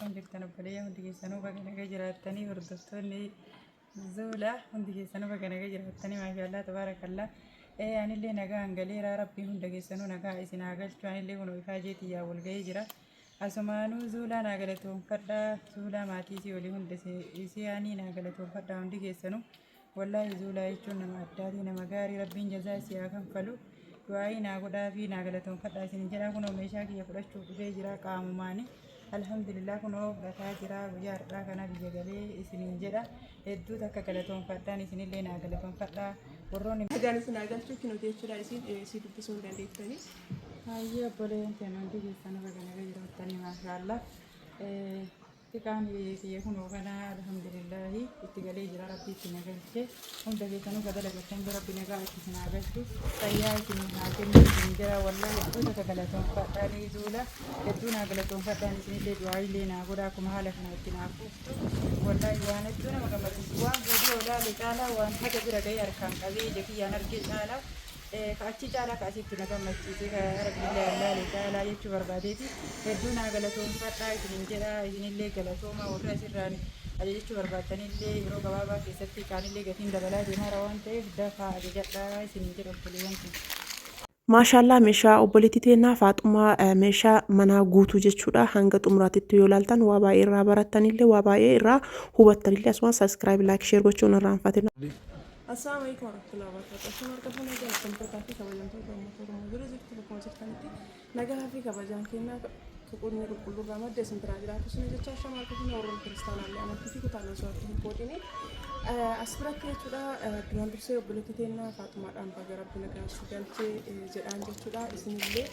أكم جبتنا بليه هندي سنو بقنا جرا التاني وردستوني زولا هندي سنو بقنا جرا التاني ما شاء الله تبارك الله يعني اللي نجا أنجلي ربي هندي سنو نجا إسنا أقل شو اللي هو نفاجئ يا ولجي جرا أسمانو زولا نقلتهم فدا زولا ما تيجي ولي هندي إسياني نقلتهم فدا هندي سنو والله زولا يجون ما أداري نمجاري ربي جزاء سياكم فلو وعي ناقودا في ناقلتهم فدا سنجرا كنا مشاكي يفرش شوف جرا كاموماني الحمد لله كنا بقى جرا وجار راكنا بيجالي سنجرا هدو تكالتهم فدا سنين اللي ناقلتهم فدا وروني هذا سناقل شو كانوا تيجوا يصير يصير بسون دندي تاني هاي بولين تنو دي سنة بقنا غير تاني ما شاء الله تكان يكون وغنا الحمد لله اتقالي جرا ربي تنقلت هم دقي كانوا بدل بكون ربي نقال تنقلت طيار تنقل جرا والله يدو تكالتهم فداني زولا يدو نقلتهم فداني سنين اللي دعاي لنا قراكم حالكنا تنقلت والله وانا دون ما قمت وان فيديو لا لتالا وان حاجة جرا جاي أركان أبي جكي أنا رجع تالا كأشي تالا كأشي تنقل مجلس ربي لا لتالا يشوف بربادتي هدون أغلطهم فتا إنجرا إن اللي غلطهم ورا سراني أجيشوا بربادتني اللي يروق بابا كيستي كان اللي قتين دبلا دينا روان تيف دفع أجيجتا سنجرا بليانتي maashaallah meeshaa obboleettiteenyaa Faaxumaa meeshaa manaa guutuu jechuudha hanga xumuraatitti yoo ilaaltan waa baay'ee irraa barattanillee waa baay'ee irraa hubattanillee asuma subscribe like share gochuun irraa hin fatina. السلام عليكم ورحمة الله وبركاته. شو مركبون هذا الكمبيوتر في كبجان في كمبيوتر موجود زي كتب كمبيوتر كنتي نجاها في كبجان كنا كقولني كل رامد دسم تراجعات بس نجت شو مركبون أورون كريستال اللي أنا في كتاب نزار في كوديني أسبرت كذا بيان بسيط وبلتينا فاطمة أم بجرب بنجا سجلتي جدان جتودا اسم اللي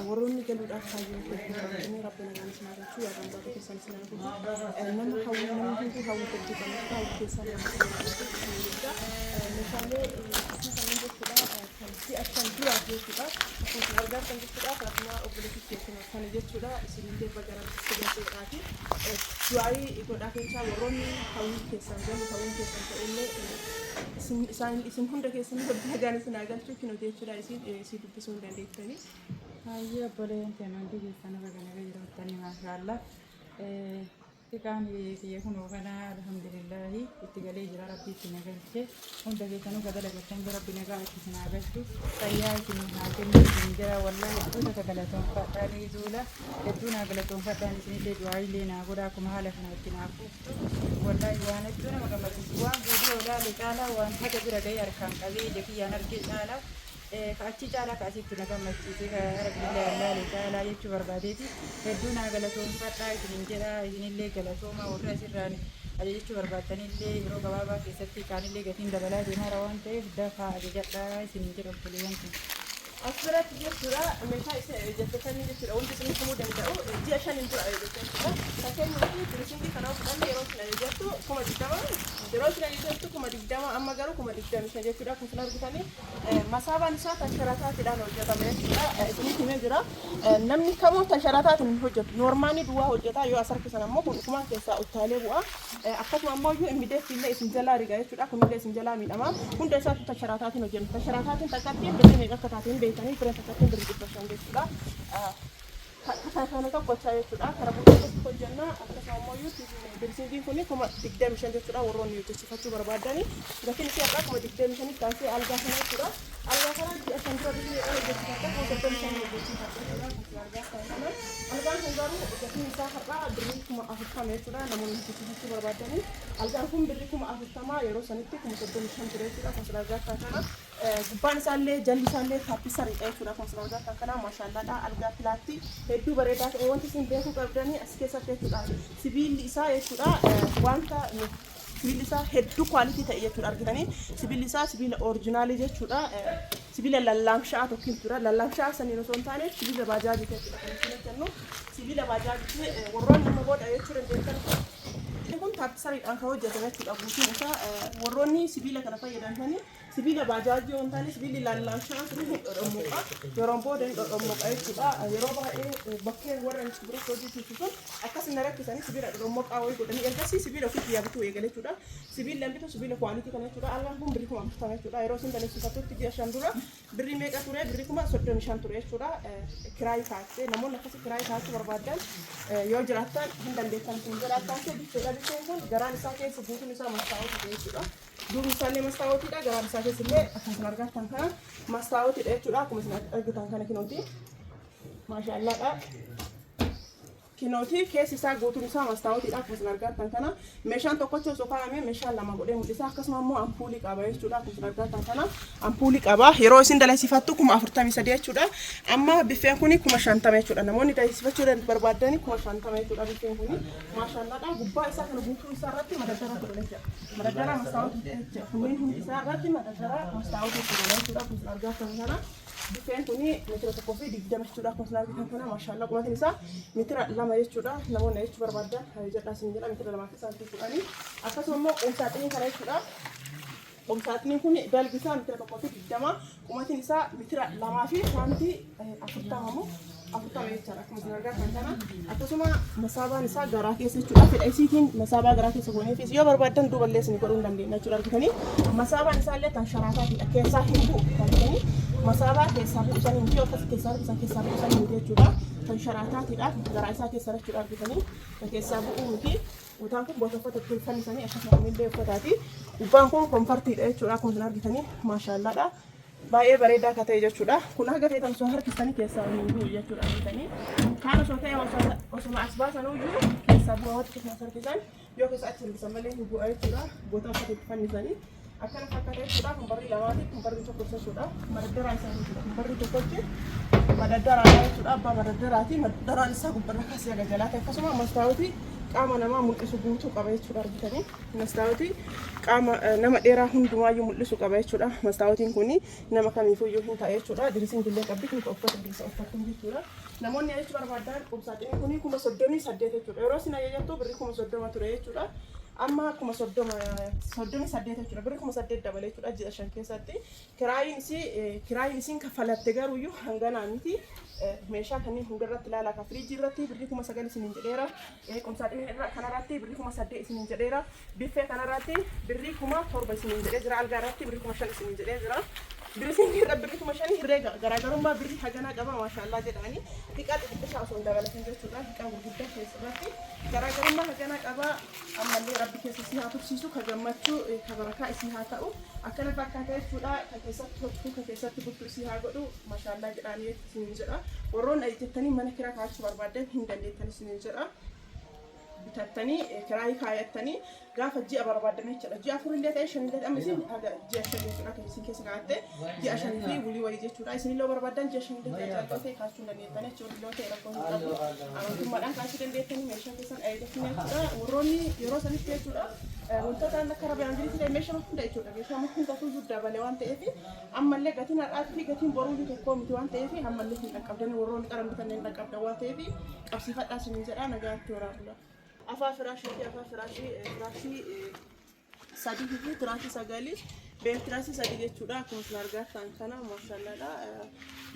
وروني قالوا ده حاجة إني ربنا جالس نسمع شو يا رب بابا كيسان سنة نما حاول نما هنتي حاول تبدي كمان حاول كيسان مثلا اسم كمان جتودا في أشياء كتير جتودا كنت أرجع كان جتودا فاطمة وبلتي كيسان كان جتودا اسم اللي بجرب سجلتي راتي شوي يقول أكيد شو وروني حاول كيسان جالس حاول كيسان اسم هندا كيسان بدها جالس ناقل شو كانوا تيجوا يصير بسون دندي تاني هاي بولين تنو دي سنة بقنا غير تاني ما شاء الله تكان يكون وغنا الحمد لله اتقالي جرا ربي تنقلت هم دقي كانوا بدل بكون ربي نقال تنقلت طيار تنقل جرا والله يدو تكالتهم فداني زولا يدو نقلتهم فداني سنين اللي دعاي لنا قراكم حالكنا تنقلت والله وانا دون ما قمت وان فيديو لا لتالا وان حاجة جرا جاي أركان أبي جكي أنا رجع تالا كأشي تالا كأشي تنقل مجلس ربي لا لتالا يشوف بربادتي هدون أغلطهم فتا إنجرا إن اللي غلطهم ورا سراني أجيشوا بربادتني اللي يروق بابا كيستي كان اللي قتين دبلا دينا روان تيف دفع أجيجتا سنجرا بليانتي أسبرت جسورة مشاي جتتني جسورة وانت سمي كمودة مدعو دي عشان انتو جسورة لكن ممكن ترسمي كانوا بدل يروسنا جتو كم تجمع يروسنا جتو كم تجمع أما قالوا كم تجمع مش جسورة كم سنار بتاني مسافة نساء تشراتات تدان وجدا مجسورة اسمي كم جرا نمني كمو تشراتات من هجت نورماني دوا وجدا يو أسر كسنا مو كمان كيسا أتالي بوا أكتر ما مو يو إمدي في الله اسم جلا رجع جسورة كم الله اسم جلا من أمام كون دسا تشراتات نجم تشراتات تكتير بدي ميجا كتاتين بيتاني فرنسا كتير بالجبرشان جسورة كان تقول شيء جسورة كربوش كل جنة أكتر ما مو يو برسيدين كوني كم تقدر مشان جسورة وروني يتشفتوا برباداني لكن في أكتر كم تقدر مشان كاسي ألقى هنا جسورة ألقى هنا عشان تروح أنا جسورة كم تقدر مشان جسورة ألقى هنا جسورة مسافر بقى بريكم أفكار جسورة نمون يتشفتوا برباداني ألقى هم بريكم أفكار يروح سنتي كم تقدر مشان جسورة كسر ألقى هنا gubbaan isaallee jalli isaallee taappisaa riqee jechuudha konsolaataa kan kanaa maashaalladha algaa filaatti hedduu bareedaa ta'e wanti isin beekuu qabdanii as keessatti jechuudha sibiilli isaa jechuudha wanta sibiilli isaa hedduu kwaalitii ta'e jechuudha argitanii sibiilli isaa sibiila orijinaalii jechuudha sibiila lallaamshaa tokkiin tura lallaamshaa saniin osoo hin taane sibiila baajaajii jechuudha kan isin jennu sibiila baajaajii warroon nama godha jechuudha beekan kun taappisaa riqaan kan hojjetame jechuudha guutuun isaa warroonni sibiila kana fayyadamanii sibiila baajaajii yoo hin taane sibiilli lallaanshaa sun hin dhodhommuudha. Yeroo booda hin dhodhommuudha jechuudha. Yeroo baay'ee bakkee warra bira hojjechiisu sun akkasuma rakkisanii sibiila dhodhommuudha wayii godhanii ergasii sibiila ofiitti yaabituu eegale jechuudha. Sibiila bitu sibiila kwaalitii kana jechuudha. Algaan kun birrii 50 jechuudha. Yeroo isin dandeessifatutti ji'a 5 dura birrii meeqa ture? Birrii 35 ture jechuudha. Kiraayii taasise namoonni akkasii kiraayii taasisuu barbaadan yoo jiraatan hin dandeessan sun jiraatan bicheedha. Bicheen kun garaan isaa keessa guutuun isaa mastaawoti jechuudha. Duubi isaallee mastaawotiidha. Garaan isaa keessa illee akkasuma argatan kana mastaawotiidha jechuudha. Akkuma isin argitan kana kinooti. Maashaallaadha. Kinooti keessi isaa guutuun isaa mastaawotiidha. Akkuma isin argatan kana meeshaan tokkochi osoo kaa'amee meeshaan lama godhee mul'isa. Akkasuma immoo ampuulii qaba jechuudha. Akkuma isin argatan kana ampuulii qaba. Yeroo isin dalasifattu 43 jechuudha. Amma biffeen kuni 50 jechuudha. Namoonni dalasifachuu barbaadan 50 jechuudha. Biffeen kuni maashaallaadha. Gubbaa isaa kana guutuu isaa irratti madaddara godhee jira. Madaddara mastaawotii jechuudha. Kunniin hundi isaa irratti madaddara mastaawotii jechuudha. Akkuma isin argatan kana biffeen kuni meetira 1.20 jechuudha. Akkuma isin argatan kana maashaallah qumatiin isaa meetira 2 jechuudha. Namoonni jechuu barbaadan jedhaa isin jedha meetira 2 fi saantii kudhanii. Akkasuma immoo qomsaaxiniin kana jechuudha. Qomsaaxiniin kun balbi isaa meetira 1.20 qumatiin isaa meetira 2 fi saantii 40 jechuudha. Akkuma isin argatan kana akkasuma masaabaan isaa garaa keessa jechuudha. Fedha isiitiin masaabaa garaa keessa goonee yoo barbaadan duuballee isin godhuu hin dandeenya jechuudha. Argitanii masaabaan isaa illee tan sharaataadha. Keessaa hin bu'u argitanii masaabaa keessaa bu'usan hin jiru akkasii keessaa bu'usan hin jechuudha. Tan sharaataadha. Garaa isaa keessa jechuudha. Argitanii keessaa bu'uu miti. Utaan kun boota uffata itti fannisanii akkasuma illee uffataati. Gubbaan kun komfartiidha jechuudha. Akkuma isin argitanii maashaallaadha. Baay'ee bareedaa akka ta'e jechuudha. Kun haga feetan osoo harkistanii keessaa hin bu'u jechuudha. Argitanii kaan osoo ta'e osoo as baasan iyyuu keessaa bu'aa watti keessaa harkisan yoo keessa achi harkisan malee hin bu'a jechuudha. Boota uffata itti fannisanii akkana fakkaata jechuudha. Kun barrii lamaati. Kun barrii tokko jechuudha. Madaddaraa isaa jechuudha. Kun barrii tokkochi madaddaraa jechuudha. Abbaa madaddaraati. Madaddaraan isaa gubbarra kaasee haga jalaati. Akkasuma mastaawoti qaama namaa mul'isu guutuu qaba jechuudha. Argitanii mastaawoti qaama nama dheeraa hundumaayyuu mul'isu qaba jechuudha. Mastaawotiin kuni nama kamiifuyyuu hin ta'e jechuudha. Dirisiin illee qabdi kun uffata keessa uffattu jechuudha. Namoonni jechuu barbaadan qomsaaxiniin kuni 38 jechuudha. Yeroo isin ajajattu birrii 30 ture jechuudha. Amma 38 jechuudha. Birrii 8 dabalee jechuudha. Ji'a 5 keessatti kiraayiin isiin kaffalatte garuuyyuu hanganaa miti. Meeshaa kanneen hundarratti ilaalaa ka firiijii irratti birrii 9,000 isiniin jedheera. Qomsaaxinii kanarratti birrii 8,000 isiniin jedheera. Biffee kanarratti birrii 7,000 isiniin jedhee jira. Algaa irratti birrii 5,000 isiniin jedhee jira. Birisiin birrii 5,000 herreega garaagarummaa birrii haganaa qaba maashaallah jedhanii hiqaa xixiqqaa osoo hin dabalatin jechuudha. Hiqaa gurguddaa keessatti garaagarummaa haganaa qaba. Ammallee rabbi keessa isii haa tursiisu ka gammachuu ka barakaa isii haa ta'u akkana fakkaata jechuudha. Ka keessatti hojjetu ka keessatti bultu isii haa godhu maashaallah jedhanii isiniin jedha. Warroonni jettanii mana kiraa kaachuu barbaadan hin dandeettan isiniin jedha. Bitattanii kiraayii kaayattanii gaafa ji'a barbaadan jechuudha. Ji'a 4 illee ta'e 5 illee ta'e amma isin ji'a 5 jechuudha. Kan isin keessa kaa'atte ji'a 5 fi bulii wayii jechuudha. Isin illee barbaadan ji'a 5 illee ta'e ta'e kaachuu dandeettan jechuudha. Illee ta'e rakkoo hin qabu. Amantummaadhaan kaachuu dandeettanii meeshaa keessan dhayeeffachuu jechuudha. Warroonni yeroo sanitti jechuudha. Wantoota akka rabbi angiliitti ta'e meeshaa hunda jechuudha. Meeshaa hunda tuyyuu dabalee waan ta'eef ammallee gatiin har'aatti fi gatiin boruu tokko miti waan ta'eef ammallee hin dhaqqabdanii warroonni qaran bitanneen dhaqqabdan waan ta'eef qabsiifadhaa isiniin jedhaa nagaatti waraabula. Afaa firaashii sadii fi tiraasii sagalii beef tiraasii sadii jechuudha. Akkuma isin argitan kana maashaallaadha.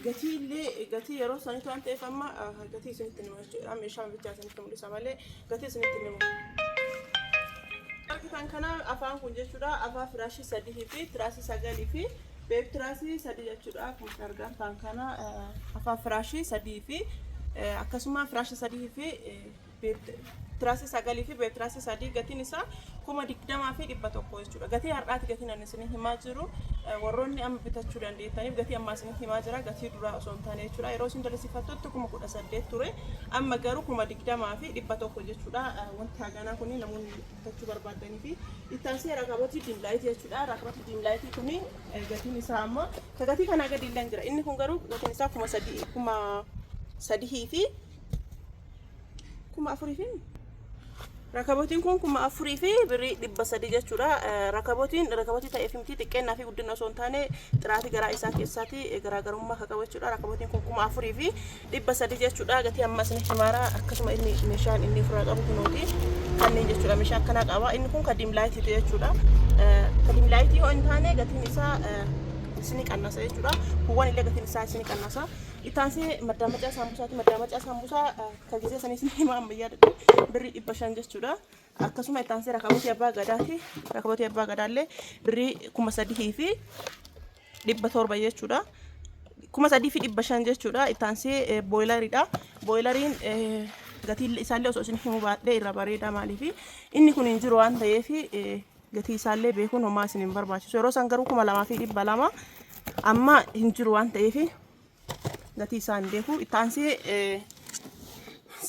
Gatii illee gatii yeroo sanitti waan ta'eef amma gatii isinitti nima jechuudha. Meeshaa bichaa isinitti mul'isa malee gatii isinitti nima. Argitan kana afaan kun jechuudha. Afaa firaashii sadii fi tiraasii sagalii fi beef tiraasii sadii jechuudha. Akkuma isin argitan kana afaa firaashii sadii fi akkasuma firaashii sadii fi tiraasii sagalii fi beef tiraasii sadii gatiin isaa 20,000 fi 100 jechuudha. Gatii har'aati gatiin ani isin himaa jiru. Warroonni amma bitachuu dandeettaniif gatii amma isin himaa jira. Gatii duraa osoo hin taane jechuudha. Yeroo isin dalasifattutti 18,000 ture. Amma garuu 20,000 fi 100 jechuudha. Wanti haganaa kun namoonni bitachuu barbaadanii fi ittaansee rakabotii diimlaayitii jechuudha. Rakabotii diimlaayitii kun gatiin isaa amma gatii kanaa gadi illee jira. Inni kun garuu gatiin isaa 3,000 fi 4,000 fi rakabotiin kun 4,000 fi birrii 300 jechuudha. Rakabotii ta'eef miti xiqqeennaa fi guddina osoo hin taane xiraatii garaa isaa keessatti garaagarummaa akka qabu jechuudha. Rakabotiin kun 4,000 fi 300 jechuudha. Gatii amma isin himaara akkasuma inni meeshaan inni ofirraa qabu kunuuti. kanneen jechuudha. Meeshaa akkanaa qaba. Inni kun kadim laayitiitu jechuudha. Kadim laayitii yoo hin taane gatiin isaa isinii qannasa jechuudha. Kuuwwan illee gatiin isaa isinii qannasa. Itaansee maddaamacaa saambusaati. Maddaamacaa saambusaa kan gisee sanii isinii himaa ammayyaa birrii 500 jechuudha. Akkasuma itaansee rakabooti abbaa gadaati. Rakabooti abbaa gadaallee birrii 3,000 fi 700 jechuudha. 3,000 fi 500 jechuudha. Itaansee booyilariidha. Booyilariin gatii isaallee osoo isin himuu baadhee irra bareeda maaliifi inni kun hin jiru waan ta'eef gatii isaallee beekuun homaa isin hin barbaachisu. Yeroo san garuu 2,200 amma hin jiru waan ta'eef gatii isaan beeku. Itaansee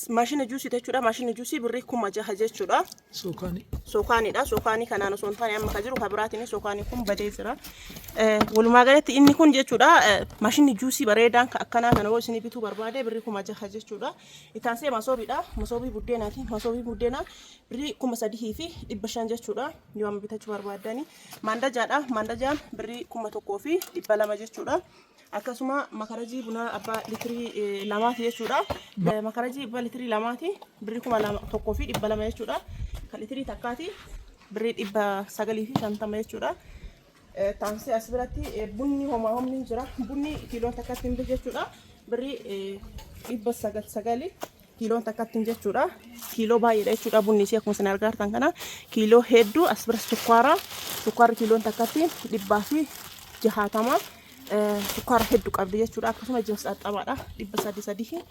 maashina juusii jechuudha. Maashina juusii birrii 6,000 jechuudha. Sookaaniidha. Sookaanii kanaan osoo hin taane amma kan jiru kan biraatiin sookaanii kun badee jira. Walumaa galatti inni kun jechuudha maashinni juusii bareedaan akkanaa kana yoo isin bituu barbaade birrii 6,000 jechuudha. Itaansee masoobiidha. Masoobii buddeenaati. Masoobii buddeenaa birrii 3,000 fi 500 jechuudha. Yoo amma bitachuu barbaadani. Maandajaadha. Maandajaan birrii 1,000 fi 200 jechuudha. Akkasuma makarajii buna abbaa litirii 2 jechuudha. Makarajii abbaa litirii 2 birrii 1,000 fi 200 jechuudha. Kan litirii takkaati birrii 950 jechuudha. Taansee as biratti bunni homni jira. Bunni kiiloo takkatti hin jechuudha. Birrii 990 kiiloo takkatti jechuudha. Kiiloo baay'eedha jechuudha. Bunni isii akkuma isin argartan kana kiiloo hedduu as bira sukkaara kiiloo takkatti 160 sukkaara hedduu qabdi jechuudha. Akkasuma jibs xaxabaadha 300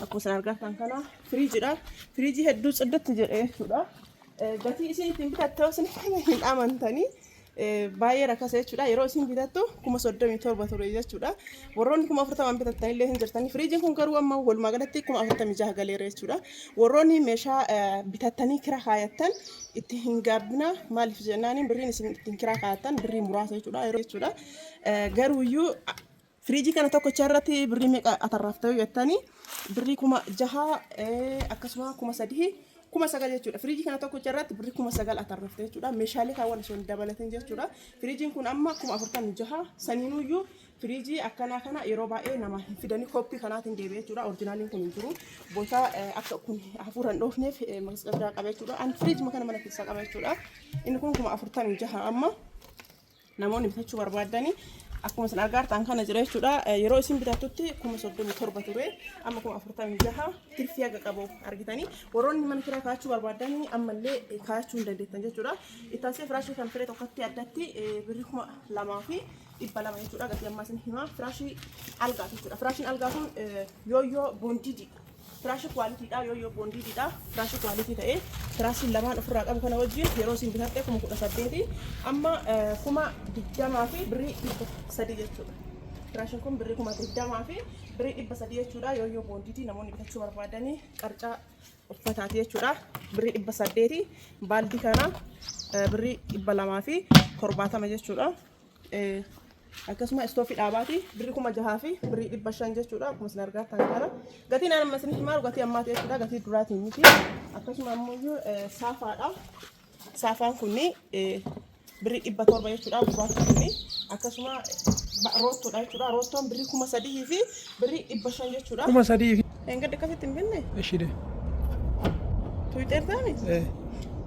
akkuma isin argartan kana firiijiidha. Firiijii hedduu cidditti jedhee jechuudha. Gatii isin ittiin bitattee isin hin amantanii baay'ee rakkasa jechuudha. Yeroo isin bitattu 37 ture jechuudha. Warroonni 40 bitattan illee hin jirtanii. Firiijiin kun garuu amma walumaa galatti 46 galeera jechuudha. Warroonni meeshaa bitattanii kira kaayattan itti hin gaabbina maaliif jennaan birriin isin ittiin kira kaayattan birrii muraasa jechuudha. Garuuyyuu firiijii kana tokkocha irratti birrii meeqa atarraafta jettanii birrii 6,000 akkasuma 3,000 9,000 jechuudha. Firiijii kana tokkocha irratti birrii 9,000 atarraafta jechuudha. Meeshaalee kaawwan osoo hin dabalatin jechuudha. Firiijiin kun amma 46,000 saniinuyyuu firiijii akkanaa kana yeroo baay'ee nama fidanii koppii kanaatiin deebi'ee jechuudha. Orjinaaliin kun hin jiru. Boota akka kun hafuura hin dhoofneef masqadaa qaba jechuudha. An firiijii kana mana keessaa qaba jechuudha. Inni kun 46,000 amma namoonni bitachuu barbaadanii akkuma isin argartan kana jira jechuudha. Yeroo isin bitattutti 37 ture amma 46 tirfii haga qabu argitanii. Warroonni mana kiraa kaachuu barbaadanii ammallee kaachuu hin dandeettan jechuudha. Itaansee firaashii kan firee tokkotti addatti birrii 2,000 fi 200 jechuudha. Gatii ammaa isin himaa firaashii algaa jechuudha. Firaashiin algaa kun yooyyoo boondiidha. Firaashii kwaalitiidha yooyyoo boondiidha. Firaashii kwaalitii ta'ee firaashiin lamaan ofirraa qabu kana wajjin yeroo isin bitatte 18,000 amma 20,000 fi birrii 300 jechuudha. Firaashiin kun birrii 20,000 fi birrii 300 jechuudha. Yooyyoo boondiitii namoonni bitachuu barbaadanii qarcaa uffataati jechuudha. Birrii 800 baaldii kana birrii 200 fi 70 jechuudha. Akkasuma istoofii dhaabaati birrii 6,000 fi birrii 500 jechuudha. Akkuma isin argartan kana gatiin amma isin himaa gatii ammaati jechuudha. Gatii duraatiin miti. Akkasuma ammoo saafaadha. Saafaan kunni birrii 700 jechuudha. Gurraachi kunni akkasuma roottoodha jechuudha. Roottoon birrii 3,000 fi birrii 500 jechuudha. 3,000 fi engedde akkasitti hin binne ishide tuuxeertaani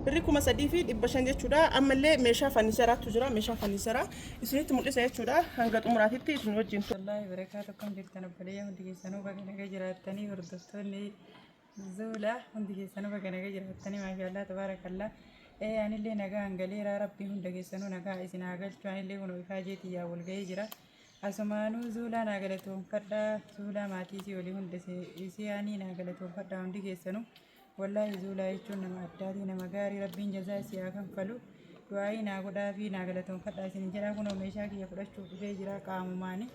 birrii 3,000 fi 500 jechuudha. Ammallee meeshaa fanniseraatu jira. Meeshaa fanniseraa isinitti mul'isa jechuudha. Hanga xumuraatitti isin wajjin. Wallahi barakaatu akkam jirtan obboleeyyaa hundi keessanuu baga nagaa jiraatanii hordoftoonni Zuulaa hundi keessanuu baga nagaa jiraatanii maashaallah tabaarakallaa. Anillee nagaa hangaleera rabbii hunda keessanuu nagaa isin haa galchu. Anillee kun ifaa jeetii yaa wal ga'ee jira. Asumaanuu Zuulaa naa galatoonfadhaa. Zuulaa maatii isii olii hunda isii aanii naa galatoonfadhaa hundi keessanuu. Wallahi Zuulaa jechuun nama addaati nama gaarii rabbiin jazaa isii haa kanfalu. Du'aayii naa godhaa fi naa galatoonfadhaa isin jedha kunoo meeshaa kiyya fudhachuuf dhufee jira qaamumaani.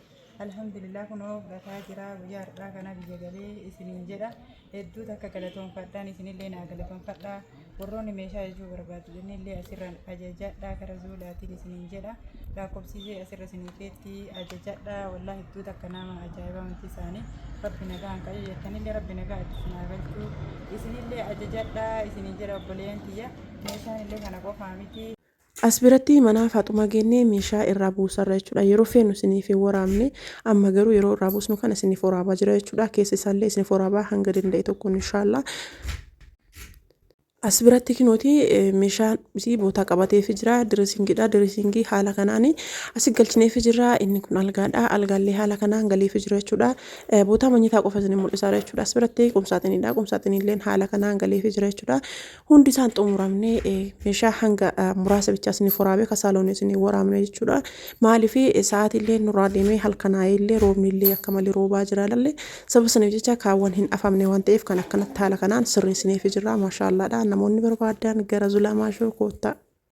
Alhamdulillah kunoo gataa jira guyyaa har'aa kana biyya galee isiniin jedha. Hedduu takka galatoonfadhaan isinillee naa galatoonfadhaa. Warroonni meeshaa jechuu barbaadu isinillee asirraan ajajadhaa kara Zuulaatiin isiniin jedha. Lakkoofsisee asirra isiniifeetti ajajadhaa. Wallahi hedduu takka nama ajaa'ibaa wanti isaanii. Rabbi nagaa hanqaje jettanillee rabbi nagaa isin haa galchu. Isinillee ajajadhaa isiniin jedha obboleeyyan kiyya. Meeshaan illee kana qofaa miti. As biratti mana Faaxumaa geennee meeshaa irraa buusarra jechuudha. Yeroo feenu isiniif hin waraabne amma garuu yeroo irraa buusnu kana isiniif waraabaa jira jechuudha. Keessa isaallee isiniif waraabaa hanga danda'e tokkoon inshaallah. Asbiratti kinooti meeshaan isii bootaa qabatee fi jira direesingidha direesingii haala kanaan asii galchinee fi jira inni kun algaadha algaallee haala kanaan galee fi jira jechuudha bootaa manyitaa qofa isin mul'isaa jechuudha asbiratti qumsaaxinidha qumsaaxinillee haala kanaan galee fi jira jechuudha hundi isaan xumuramne meeshaa hanga muraasa bichaa isin waraabee kasaaloon isin waraabne jechuudha maaliif sa'aatiillee nurraa deemee halkanaayillee roobnillee akka malee roobaa jira lalle sababa saniif jecha kaawwan hin afamne waan ta'eef kan akkanatti haala kanaan sirreessinee fi jira maashaallaadha namoonni barbaadan gara Zulaamaa Shoo koottaa.